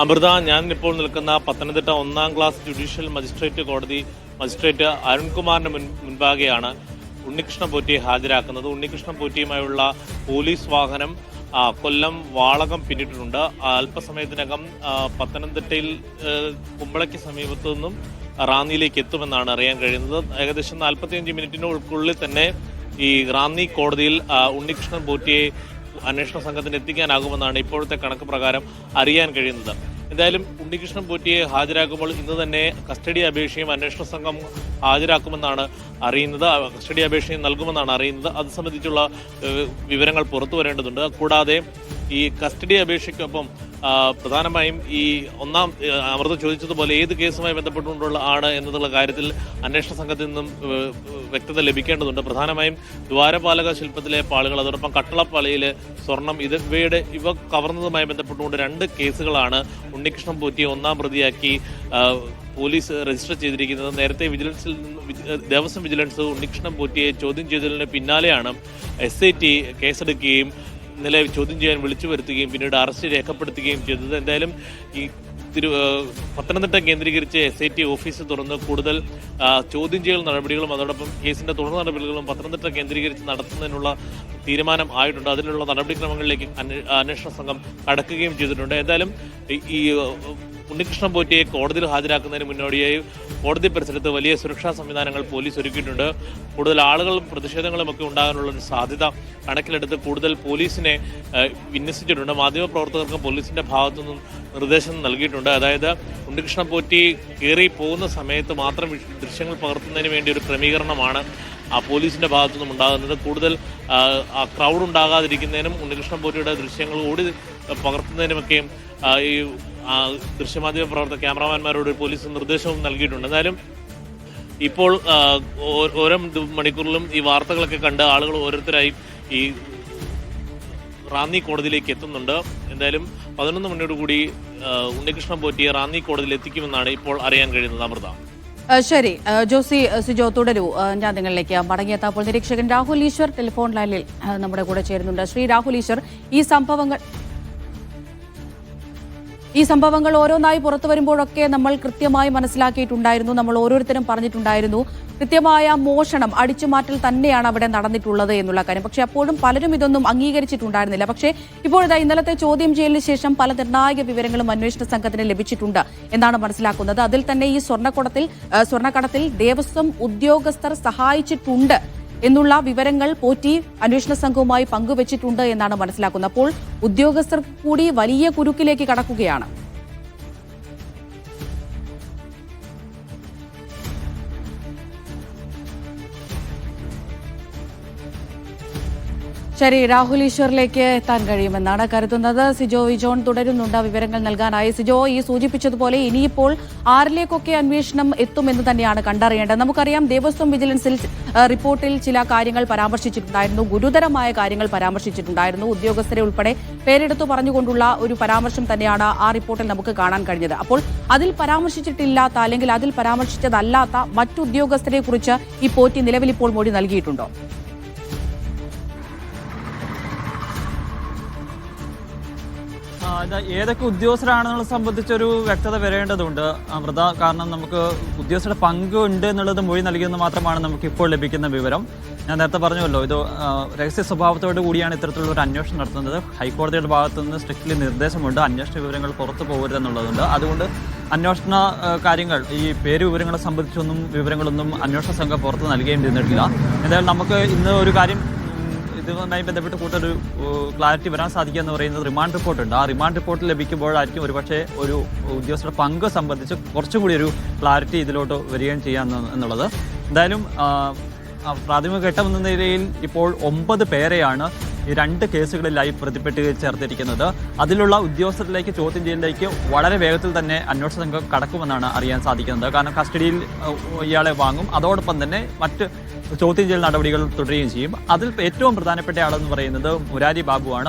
അമൃത, ഞാൻ ഇപ്പോൾ നിൽക്കുന്ന പത്തനംതിട്ട 1ാം ക്ലാസ് ജുഡീഷ്യൽ മജിസ്ട്രേറ്റ് കോടതി മജിസ്ട്രേറ്റ് അരുൺകുമാറിന് മുൻപാകെയാണ് ഉണ്ണികൃഷ്ണൻ പോറ്റിയെ ഹാജരാക്കുന്നത്. ഉണ്ണികൃഷ്ണൻ പോറ്റിയുമായുള്ള പോലീസ് വാഹനം കൊല്ലം വാളകം പിന്നിട്ടിട്ടുണ്ട്. അല്പസമയത്തിനകം പത്തനംതിട്ടയിൽ കുമ്പളയ്ക്ക് സമീപത്തു നിന്നും റാന്നിയിലേക്ക് എത്തുമെന്നാണ് അറിയാൻ കഴിയുന്നത്. ഏകദേശം 45 മിനിറ്റിനുള്ളിൽ തന്നെ ഈ റാന്നി കോടതിയിൽ ഉണ്ണികൃഷ്ണൻ പോറ്റിയെ അന്വേഷണ സംഘത്തിന് എത്തിക്കാനാകുമെന്നാണ് ഇപ്പോഴത്തെ കണക്ക് പ്രകാരം അറിയാൻ കഴിയുന്നത്. എന്തായാലും ഉണ്ണികൃഷ്ണൻ പോറ്റിയെ ഹാജരാക്കുമ്പോൾ ഇന്ന് തന്നെ കസ്റ്റഡി അപേക്ഷയും അന്വേഷണ സംഘം ഹാജരാക്കുമെന്നാണ് അറിയുന്നത്. കസ്റ്റഡി അപേക്ഷയും നൽകുമെന്നാണ് അറിയുന്നത്. അത് സംബന്ധിച്ചുള്ള വിവരങ്ങൾ പുറത്തു വരേണ്ടതുണ്ട്. കൂടാതെ ഈ കസ്റ്റഡി അപേക്ഷയ്ക്കൊപ്പം പ്രധാനമായും ഈ അമൃത ചോദിച്ചതുപോലെ ഏത് കേസുമായി ബന്ധപ്പെട്ടുകൊണ്ടുള്ള ആണ് എന്നുള്ള കാര്യത്തിൽ അന്വേഷണ സംഘത്തിൽ നിന്നും വ്യക്തത ലഭിക്കേണ്ടതുണ്ട്. പ്രധാനമായും ദ്വാരപാലക ശില്പത്തിലെ പാളുകൾ, അതോടൊപ്പം കട്ടളപ്പാളിയിലെ സ്വർണം, ഇവ കവർന്നതുമായി ബന്ധപ്പെട്ടുകൊണ്ട് 2 കേസുകളാണ് ഉണ്ണികൃഷ്ണൻ പോറ്റിയെ 1ാം പ്രതിയാക്കി പോലീസ് രജിസ്റ്റർ ചെയ്തിരിക്കുന്നത്. നേരത്തെ ദേവസ്വം വിജിലൻസ് ഉണ്ണികൃഷ്ണൻ പോറ്റിയെ ചോദ്യം ചെയ്തതിന് പിന്നാലെയാണ് SIT കേസെടുക്കുകയും ഇന്നലെ ചോദ്യം ചെയ്യാൻ വിളിച്ചു വരുത്തുകയും പിന്നീട് അറസ്റ്റ് രേഖപ്പെടുത്തുകയും ചെയ്തത്. എന്തായാലും ഈ പത്തനംതിട്ട കേന്ദ്രീകരിച്ച് SIT ഓഫീസ് തുറന്ന് കൂടുതൽ ചോദ്യം ചെയ്യൽ നടപടികളും അതോടൊപ്പം കേസിന്റെ തുടർ നടപടികളും പത്തനംതിട്ട കേന്ദ്രീകരിച്ച് നടത്തുന്നതിനുള്ള തീരുമാനം ആയിട്ടുണ്ട്. അതിനുള്ള നടപടിക്രമങ്ങളിലേക്ക് അന്വേഷണ സംഘം കടക്കുകയും ചെയ്തിട്ടുണ്ട്. എന്തായാലും ഈ ഉണ്ണികൃഷ്ണൻ പോറ്റിയെ കോടതിയിൽ ഹാജരാക്കുന്നതിന് മുന്നോടിയായി കോടതി പരിസരത്ത് വലിയ സുരക്ഷാ സംവിധാനങ്ങൾ പോലീസ് ഒരുക്കിയിട്ടുണ്ട്. കൂടുതൽ ആളുകളും പ്രതിഷേധങ്ങളും ഒക്കെ ഉണ്ടാകാനുള്ള ഒരു സാധ്യത കണക്കിലെടുത്ത് കൂടുതൽ പോലീസിനെ വിന്യസിച്ചിട്ടുണ്ട്. മാധ്യമപ്രവർത്തകർക്കും പോലീസിന്റെ ഭാഗത്തുനിന്നും നിർദ്ദേശം നൽകിയിട്ടുണ്ട്. അതായത് ഉണ്ണികൃഷ്ണൻ പോറ്റി കയറി പോകുന്ന സമയത്ത് മാത്രം ദൃശ്യങ്ങൾ പകർത്തുന്നതിന് വേണ്ടി ഒരു ക്രമീകരണമാണ് പോലീസിന്റെ ഭാഗത്തുനിന്നും ഉണ്ടാകുന്നത്. കൂടുതൽ ക്രൗഡ് ഉണ്ടാകാതിരിക്കുന്നതിനും ഉണ്ണികൃഷ്ണൻ പോറ്റിയുടെ ദൃശ്യങ്ങൾ ഓടി പകർത്തുന്നതിനുമൊക്കെയും ഈ ദൃശ്യമാധ്യമ പ്രവർത്തക ക്യാമറാമാന്മാരോട് പോലീസ് നിർദ്ദേശവും നൽകിയിട്ടുണ്ട്. എന്തായാലും ഇപ്പോൾ ഓരോ മണിക്കൂറിലും ഈ വാർത്തകളൊക്കെ കണ്ട് ആളുകൾ ഓരോരുത്തരായി ഈ റാന്നി കോടതിയിലേക്ക് എത്തുന്നുണ്ട്. എന്തായാലും 11 മണിയോടുകൂടി ഉണ്ണികൃഷ്ണൻ പോറ്റിയെ റാന്നി കോടതിയിൽ എത്തിക്കുമെന്നാണ് ഇപ്പോൾ അറിയാൻ കഴിയുന്നത്. അമൃത. ശരി, ജോസി സിജോ തുടരൂ. ഞാൻ നിങ്ങളിലേക്ക് മടങ്ങിയെത്താപ്പോൾ നിരീക്ഷകൻ രാഹുൽ ഈശ്വർ ടെലിഫോൺ ലൈനിൽ നമ്മുടെ കൂടെ ചേരുന്നുണ്ട്. ശ്രീ രാഹുൽ ഈശ്വർ, ഈ സംഭവങ്ങൾ ഓരോന്നായി പുറത്തു വരുമ്പോഴൊക്കെ നമ്മൾ കൃത്യമായി മനസ്സിലാക്കിയിട്ടുണ്ടായിരുന്നു. നമ്മൾ ഓരോരുത്തരും പറഞ്ഞിട്ടുണ്ടായിരുന്നു കൃത്യമായ മോഷണം, അടിച്ചുമാറ്റൽ തന്നെയാണ് അവിടെ നടന്നിട്ടുള്ളത് എന്നുള്ള കാര്യം. പക്ഷെ അപ്പോഴും പലരും ഇതൊന്നും അംഗീകരിച്ചിട്ടുണ്ടായിരുന്നില്ല. പക്ഷേ ഇപ്പോഴത്തെ ഇന്നലത്തെ ചോദ്യം ചെയ്യലിന് ശേഷം പല നിർണായക വിവരങ്ങളും അന്വേഷണ സംഘത്തിന് ലഭിച്ചിട്ടുണ്ട് എന്നാണ് മനസ്സിലാക്കുന്നത്. അതിൽ തന്നെ ഈ സ്വർണ്ണക്കടത്തിൽ ദേവസ്വം ഉദ്യോഗസ്ഥർ സഹായിച്ചിട്ടുണ്ട് എന്നുള്ള വിവരങ്ങൾ പോറ്റി അന്വേഷണ സംഘവുമായി പങ്കുവച്ചിട്ടുണ്ട് എന്നാണ് മനസ്സിലാക്കുന്നത്. അപ്പോൾ ഉദ്യോഗസ്ഥർ കൂടി വലിയ കുരുക്കിലേക്ക് കടക്കുകയാണ്. ശരി, രാഹുൽ ഈശ്വറിലേക്ക് എത്താൻ കഴിയുമെന്നാണ് കരുതുന്നത്. സിജോ വിജോൺ തുടരുന്നുണ്ട് വിവരങ്ങൾ നൽകാനായി. സിജോ, ഈ സൂചിപ്പിച്ചതുപോലെ ഇനിയിപ്പോൾ ആരിലേക്കൊക്കെ അന്വേഷണം എത്തുമെന്ന് തന്നെയാണ് കണ്ടറിയേണ്ടത്. നമുക്കറിയാം ദേവസ്വം വിജിലൻസിൽ റിപ്പോർട്ടിൽ ചില കാര്യങ്ങൾ പരാമർശിച്ചിട്ടുണ്ടായിരുന്നു, ഗുരുതരമായ കാര്യങ്ങൾ പരാമർശിച്ചിട്ടുണ്ടായിരുന്നു. ഉദ്യോഗസ്ഥരെ ഉൾപ്പെടെ പേരെടുത്തു പറഞ്ഞുകൊണ്ടുള്ള ഒരു പരാമർശം തന്നെയാണ് ആ റിപ്പോർട്ടിൽ നമുക്ക് കാണാൻ കഴിഞ്ഞത്. അപ്പോൾ അതിൽ പരാമർശിച്ചിട്ടില്ലാത്ത അല്ലെങ്കിൽ അതിൽ പരാമർശിച്ചതല്ലാത്ത മറ്റുദ്യോഗസ്ഥരെ കുറിച്ച് ഈ പോറ്റി നിലവിൽ ഇപ്പോൾ മൊഴി നൽകിയിട്ടുണ്ടോ? ഏതൊക്കെ ഉദ്യോഗസ്ഥരാണെന്നുള്ളത് സംബന്ധിച്ചൊരു വ്യക്തത വരേണ്ടതുണ്ട് അമൃത. കാരണം നമുക്ക് ഉദ്യോഗസ്ഥരുടെ പങ്ക് ഉണ്ട് എന്നുള്ളത് മൊഴി നൽകിയെന്ന് മാത്രമാണ് നമുക്ക് ഇപ്പോൾ ലഭിക്കുന്ന വിവരം. ഞാൻ നേരത്തെ പറഞ്ഞല്ലോ, ഇത് രഹസ്യ സ്വഭാവത്തോടു കൂടിയാണ് ഇത്തരത്തിലുള്ള ഒരു അന്വേഷണം നടത്തുന്നത്. ഹൈക്കോടതിയുടെ ഭാഗത്തു നിന്ന് സ്ട്രിക്ട്ലി നിർദ്ദേശമുണ്ട് അന്വേഷണ വിവരങ്ങൾ പുറത്തു പോകരുതെന്നുള്ളതുണ്ട്. അതുകൊണ്ട് അന്വേഷണ കാര്യങ്ങൾ, ഈ പേര് വിവരങ്ങളെ സംബന്ധിച്ചൊന്നും വിവരങ്ങളൊന്നും അന്വേഷണ സംഘം പുറത്ത് നൽകേണ്ടിയിരുന്നിട്ടില്ല. എന്തായാലും നമുക്ക് ഇന്ന് ഒരു കാര്യം ഇതുമായി ബന്ധപ്പെട്ട് കൂടുതലൊരു ക്ലാരിറ്റി വരാൻ സാധിക്കുക എന്ന് പറയുന്നത് റിമാൻഡ് റിപ്പോർട്ടുണ്ട്. ആ റിമാൻഡ് റിപ്പോർട്ട് ലഭിക്കുമ്പോഴായിരിക്കും ഒരുപക്ഷെ ഒരു ഉദ്യോഗസ്ഥരുടെ പങ്ക് സംബന്ധിച്ച് കുറച്ചുകൂടി ഒരു ക്ലാരിറ്റി ഇതിലോട്ട് വരികയും ചെയ്യാം എന്നുള്ളത്. എന്തായാലും പ്രാഥമിക ഘട്ടം എന്ന നിലയിൽ ഇപ്പോൾ 9 പേരെയാണ് ഈ 2 കേസുകളിലായി പ്രതിപട്ടിക ചേർത്തിരിക്കുന്നത്. അതിലുള്ള ഉദ്യോഗസ്ഥരിലേക്ക് ചോദ്യം ചെയ്യലിലേക്ക് വളരെ വേഗത്തിൽ തന്നെ അന്വേഷണ സംഘം കടക്കുമെന്നാണ് അറിയാൻ സാധിക്കുന്നത്. കാരണം കസ്റ്റഡിയിൽ ഇയാളെ വാങ്ങും, അതോടൊപ്പം തന്നെ മറ്റ് ചോദ്യം ചെയ്യൽ നടപടികൾ തുടരുകയും ചെയ്യും. അതിൽ ഏറ്റവും പ്രധാനപ്പെട്ട ആളെന്ന് പറയുന്നത് മുരാരി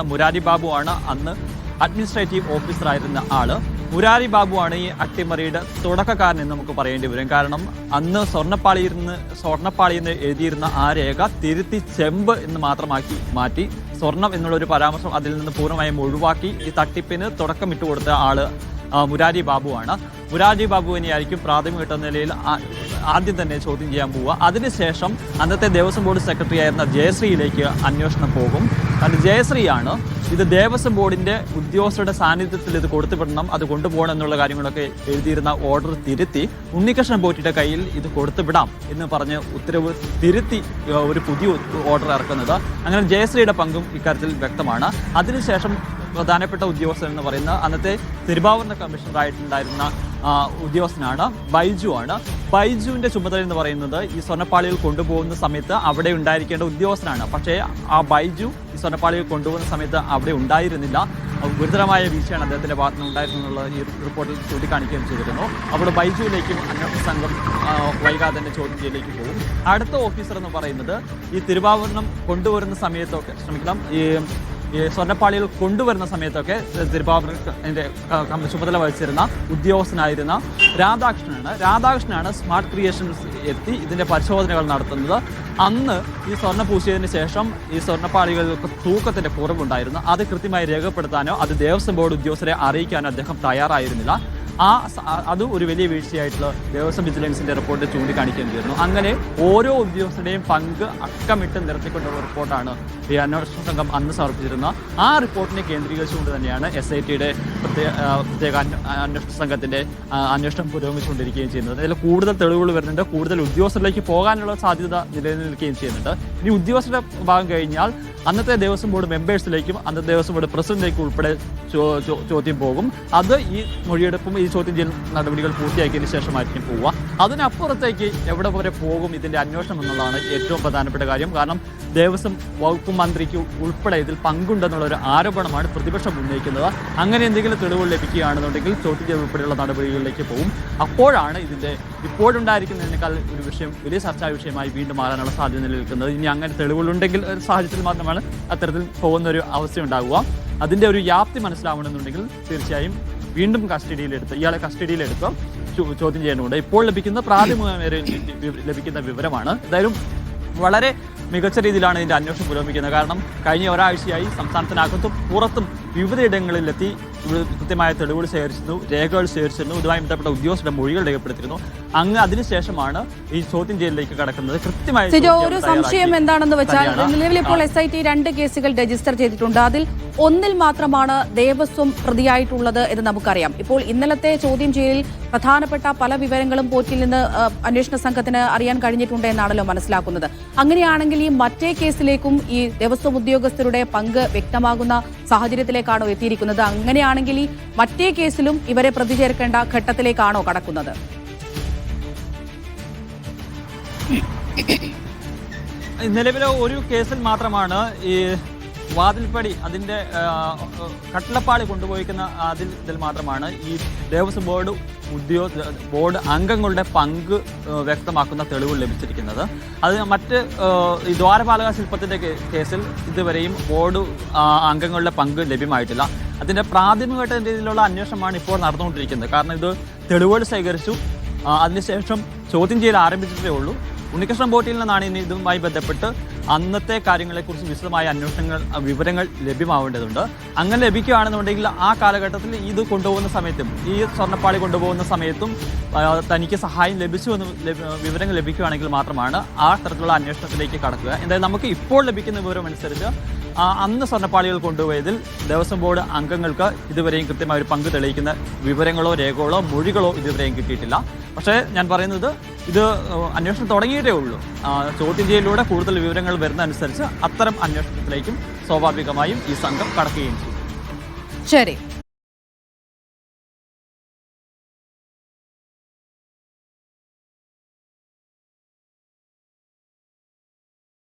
ബാബുവാണ് അന്ന് അഡ്മിനിസ്ട്രേറ്റീവ് ഓഫീസറായിരുന്ന ആള്. മുരാരി ബാബുവാണ് ഈ അട്ടിമറിയുടെ തുടക്കക്കാരൻ എന്ന് നമുക്ക് പറയേണ്ടി വരും. കാരണം അന്ന് സ്വർണ്ണപ്പാളിയിൽ നിന്ന് എഴുതിയിരുന്ന ആ രേഖ തിരുത്തി ചെമ്പ് എന്ന് മാത്രമാക്കി മാറ്റി സ്വർണം എന്നുള്ളൊരു പരാമർശം അതിൽ നിന്ന് പൂർണ്ണമായും ഒഴിവാക്കി ഈ തട്ടിപ്പിന് തുടക്കമിട്ട് കൊടുത്ത ആള് മുരാരി ബാബുവാണ്. മുരാരി ബാബുവിനെയായിരിക്കും പ്രാഥമിക നിലയിൽ ആദ്യം തന്നെ ചോദ്യം ചെയ്യാൻ പോവുക. അതിനുശേഷം അന്നത്തെ ദേവസ്വം ബോർഡ് സെക്രട്ടറി ആയിരുന്ന ജയശ്രീയിലേക്ക് അന്വേഷണം പോകും. കാരണം ജയശ്രീയാണ് ഇത് ദേവസ്വം ബോർഡിന്റെ ഉദ്യോഗസ്ഥരുടെ സാന്നിധ്യത്തിൽ ഇത് കൊടുത്തുവിടണം, അത് കൊണ്ടുപോകണം എന്നുള്ള കാര്യങ്ങളൊക്കെ എഴുതിയിരുന്ന ഓർഡർ തിരുത്തി ഉണ്ണികൃഷ്ണൻ പോറ്റിയുടെ കയ്യിൽ ഇത് കൊടുത്തുവിടാം എന്ന് പറഞ്ഞ് ഉത്തരവ് തിരുത്തി ഒരു പുതിയ ഓർഡർ ഇറക്കുന്നത്. അങ്ങനെ ജയശ്രീയുടെ പങ്കും ഇക്കാര്യത്തിൽ വ്യക്തമാണ്. അതിനുശേഷം പ്രധാനപ്പെട്ട ഉദ്യോഗസ്ഥൻ എന്ന് പറയുന്ന അന്നത്തെ തിരുവാഭരണ കമ്മീഷണറായിട്ടുണ്ടായിരുന്ന ഉദ്യോഗസ്ഥനാണ് ബൈജു ആണ്. ബൈജുവിന്റെ ചുമതല എന്ന് പറയുന്നത് ഈ സ്വർണ്ണപ്പാളികൾ കൊണ്ടുപോകുന്ന സമയത്ത് അവിടെ ഉണ്ടായിരിക്കേണ്ട ഉദ്യോഗസ്ഥനാണ്. പക്ഷേ ആ ബൈജു ഈ സ്വർണ്ണപ്പാളികൾ കൊണ്ടുപോകുന്ന സമയത്ത് അവിടെ ഉണ്ടായിരുന്നില്ല. ഗുരുതരമായ വീഴ്ചയാണ് അദ്ദേഹത്തിന്റെ ഭാഗത്ത് നിന്ന് ഉണ്ടായിരുന്നു എന്നുള്ള ഈ റിപ്പോർട്ടിൽ ചൂണ്ടിക്കാണിക്കുകയും ചെയ്തിരുന്നു. അവിടെ ബൈജുവിലേക്കും അന്വേഷണ സംഘം വൈകാതെ തന്നെ ചോദ്യം ചെയ്യലിലേക്ക് പോകും. അടുത്ത ഓഫീസർ എന്ന് പറയുന്നത് ഈ തിരുവാഭരണം കൊണ്ടുവരുന്ന സമയത്തൊക്കെ ഈ സ്വർണ്ണപ്പാളികൾ കൊണ്ടുവരുന്ന സമയത്തൊക്കെ തിരുവാഭരണത്തിന്റെ ചുമതല വഹിച്ചിരുന്ന ഉദ്യോഗസ്ഥനായിരുന്ന രാധാകൃഷ്ണനാണ് സ്മാർട്ട് ക്രിയേഷൻസ് എത്തി ഇതിന്റെ പരിശോധനകൾ നടത്തുന്നത്. അന്ന് ഈ സ്വർണ്ണ പൂശിയതിന് ശേഷം ഈ സ്വർണ്ണപ്പാളികൾക്ക് തൂക്കത്തിന്റെ കുറവുണ്ടായിരുന്നു. അത് കൃത്യമായി രേഖപ്പെടുത്താനോ അത് ദേവസ്വം ബോർഡ് ഉദ്യോഗസ്ഥരെ അറിയിക്കാനോ അദ്ദേഹം തയ്യാറായിരുന്നില്ല. അത് ഒരു വലിയ വീഴ്ചയായിട്ടുള്ള ദേവസ്വം വിജിലൻസിന്റെ റിപ്പോർട്ട് ചൂണ്ടിക്കാണിക്കുകയും ചെയ്യുന്നു. അങ്ങനെ ഓരോ ഉദ്യോഗസ്ഥരുടെയും പങ്ക് അക്കമിട്ട് നിർത്തിക്കൊണ്ടുള്ള റിപ്പോർട്ടാണ് ഈ അന്വേഷണ സംഘം അന്ന് സമർപ്പിച്ചിരുന്ന. ആ റിപ്പോർട്ടിനെ കേന്ദ്രീകരിച്ചുകൊണ്ട് തന്നെയാണ് SITയുടെ പ്രത്യേക അന്വേഷണ സംഘത്തിന്റെ അന്വേഷണം പുരോഗമിച്ചുകൊണ്ടിരിക്കുകയും ചെയ്യുന്നത്. അതിൽ കൂടുതൽ തെളിവുകൾ വരുന്നുണ്ട്, കൂടുതൽ ഉദ്യോഗസ്ഥരിലേക്ക് പോകാനുള്ള സാധ്യത നിലനിൽക്കുകയും ചെയ്യുന്നുണ്ട്. ഇനി ഉദ്യോഗസ്ഥരുടെ ഭാഗം കഴിഞ്ഞാൽ അന്നത്തെ ദേവസ്വം ബോർഡ് മെമ്പേഴ്സിലേക്കും അന്നത്തെ ദേവസ്വം ബോർഡ് പ്രസിഡന്റിലേക്കും ഉൾപ്പെടെ ചോദ്യം പോകും. അത് ഈ മൊഴിയെടുപ്പും ഈ ചോദ്യം ചെയ്യൽ നടപടികൾ പൂർത്തിയാക്കിയതിന് ശേഷമായിരിക്കും പോവുക. അതിനപ്പുറത്തേക്ക് എവിടെ വരെ പോകും ഇതിന്റെ അന്വേഷണം എന്നുള്ളതാണ് ഏറ്റവും പ്രധാനപ്പെട്ട കാര്യം. കാരണം ദേവസ്വം വകുപ്പ് മന്ത്രിക്ക് ഉൾപ്പെടെ ഇതിൽ പങ്കുണ്ടെന്നുള്ള ഒരു ആരോപണമാണ് പ്രതിപക്ഷം ഉന്നയിക്കുന്നത്. അങ്ങനെ എന്തെങ്കിലും തെളിവുകൾ ലഭിക്കുകയാണെന്നുണ്ടെങ്കിൽ ചോദ്യം ചെയ്യൽ ഉൾപ്പെടെയുള്ള നടപടികളിലേക്ക് പോകും. അപ്പോഴാണ് ഇതിന്റെ ഇപ്പോഴുണ്ടായിരിക്കുന്നതിനേക്കാൾ ഒരു വിഷയം വലിയ ചർച്ചാ വിഷയമായി വീണ്ടും മാറാനുള്ള സാധ്യത നിലനിൽക്കുന്നത്. ഇനി അങ്ങനെ തെളിവുകളുണ്ടെങ്കിൽ ഒരു സാഹചര്യത്തിൽ മാത്രമാണ് അത്തരത്തിൽ പോകുന്ന ഒരു അവസ്ഥ ഉണ്ടാവുക. അതിന്റെ ഒരു വ്യാപ്തി മനസ്സിലാവണമെന്നുണ്ടെങ്കിൽ തീർച്ചയായും വീണ്ടും ഇയാളെ കസ്റ്റഡിയിലെടുത്ത് ചോദ്യം ചെയ്യേണ്ടതുണ്ട്. ഇപ്പോൾ ലഭിക്കുന്ന പ്രാഥമികമായി ലഭിക്കുന്ന വിവരമാണ്. എന്തായാലും വളരെ മികച്ച രീതിയിലാണ് ഇതിന്റെ അന്വേഷണം പുരോഗമിക്കുന്നത്. കാരണം കഴിഞ്ഞ ഒരാഴ്ചയായി സംസ്ഥാനത്തിനകത്തും പുറത്തും വിവിധയിടങ്ങളിലെത്തി കൃത്യമായ തെളിവുകൾ ശേഖരിച്ചിരുന്നു, രേഖകൾ ശേഖരിച്ചിരുന്നു, ഇതുമായി ബന്ധപ്പെട്ട ഉദ്യോഗസ്ഥരുടെ മൊഴികൾ രേഖപ്പെടുത്തിയിരുന്നു. അതിനുശേഷമാണ് ഈ ചോദ്യം ചെയ്യലിലേക്ക് കടക്കുന്നത്. കൃത്യമായി ഒരു സംശയം എന്താണെന്ന് വെച്ചാൽ നിലവിൽ ഇപ്പോൾ SIT 2 കേസുകൾ രജിസ്റ്റർ ചെയ്തിട്ടുണ്ട്. അതിൽ ഒന്നിൽ മാത്രമാണ് ദേവസ്വം പ്രതിയായിട്ടുള്ളത് എന്ന് നമുക്കറിയാം. ഇപ്പോൾ ഇന്നലത്തെ ചോദ്യം ചെയ്യലിൽ പ്രധാനപ്പെട്ട പല വിവരങ്ങളും പോറ്റിൽ നിന്ന് അന്വേഷണ സംഘത്തിന് അറിയാൻ കഴിഞ്ഞിട്ടുണ്ട് എന്നാണല്ലോ മനസ്സിലാക്കുന്നത്. അങ്ങനെയാണെങ്കിൽ ഈ മറ്റേ കേസിലേക്കും ഈ ദേവസ്വം ഉദ്യോഗസ്ഥരുടെ പങ്ക് വ്യക്തമാകുന്ന സാഹചര്യത്തിലേക്കാണോ എത്തിയിരിക്കുന്നത്? അങ്ങനെയാണെങ്കിൽ ഈ മറ്റേ കേസിലും ഇവരെ പ്രതി ചേർക്കേണ്ട ഘട്ടത്തിലേക്കാണോ കടക്കുന്നത്? നിലവിലെ ഒരു കേസിൽ മാത്രമാണ് ഈ വാതിൽപ്പടി അതിന്റെ കട്ടളപ്പാളി കൊണ്ടുപോയിക്കുന്ന ഇതിൽ മാത്രമാണ് ഈ ദേവസ്വം ബോർഡ് അംഗങ്ങളുടെ പങ്ക് വ്യക്തമാക്കുന്ന തെളിവുകൾ ലഭിച്ചിരിക്കുന്നത്. അത് മറ്റ് ഈ ദ്വാരപാലക ശില്പത്തിന്റെ കേസിൽ ഇതുവരെയും ബോർഡ് അംഗങ്ങളുടെ പങ്ക് ലഭ്യമായിട്ടില്ല. അതിന്റെ പ്രാഥമിക രീതിയിലുള്ള അന്വേഷണമാണ് ഇപ്പോൾ നടന്നുകൊണ്ടിരിക്കുന്നത്. കാരണം ഇത് തെളിവുകൾ ശേഖരിച്ചു, അതിനുശേഷം ചോദ്യം ചെയ്യൽ ആരംഭിച്ചിട്ടേ ഉള്ളൂ. ഉണ്ണികൃഷ്ണൻ പോറ്റിയിൽ നിന്നാണ് ഇനി ഇതുമായി ബന്ധപ്പെട്ട് അന്നത്തെ കാര്യങ്ങളെക്കുറിച്ച് വിശദമായ വിവരങ്ങൾ ലഭ്യമാവേണ്ടതുണ്ട്. അങ്ങനെ ലഭിക്കുകയാണെന്നുണ്ടെങ്കിൽ ആ കാലഘട്ടത്തിൽ ഇത് കൊണ്ടുപോകുന്ന സമയത്തും ഈ സ്വർണ്ണപ്പാളി കൊണ്ടുപോകുന്ന സമയത്തും തനിക്ക് സഹായം ലഭിച്ചു എന്ന് വിവരങ്ങൾ ലഭിക്കുകയാണെങ്കിൽ മാത്രമാണ് ആ തരത്തിലുള്ള അന്വേഷണത്തിലേക്ക് കടക്കുക. എന്തായാലും നമുക്ക് ഇപ്പോൾ ലഭിക്കുന്ന വിവരം അനുസരിച്ച് അന്ന് സ്വർണ്ണപ്പാളികൾ കൊണ്ടുപോയതിൽ ദേവസ്വം ബോർഡ് അംഗങ്ങൾക്ക് ഇതുവരെയും കൃത്യമായ ഒരു പങ്ക് തെളിയിക്കുന്ന വിവരങ്ങളോ രേഖകളോ മൊഴികളോ ഇതുവരെയും കിട്ടിയിട്ടില്ല. പക്ഷേ ഞാൻ പറയുന്നത് ഇത് അന്വേഷണം തുടങ്ങിയിട്ടേ ഉള്ളൂ. ചോദ്യം ചെയ്യലിലൂടെ കൂടുതൽ വിവരങ്ങൾ വരുന്ന അനുസരിച്ച് അത്തരം അന്വേഷണത്തിലേക്കും സ്വാഭാവികമായും ഈ സംഘം കടക്കുകയും ചെയ്യും. ശരി.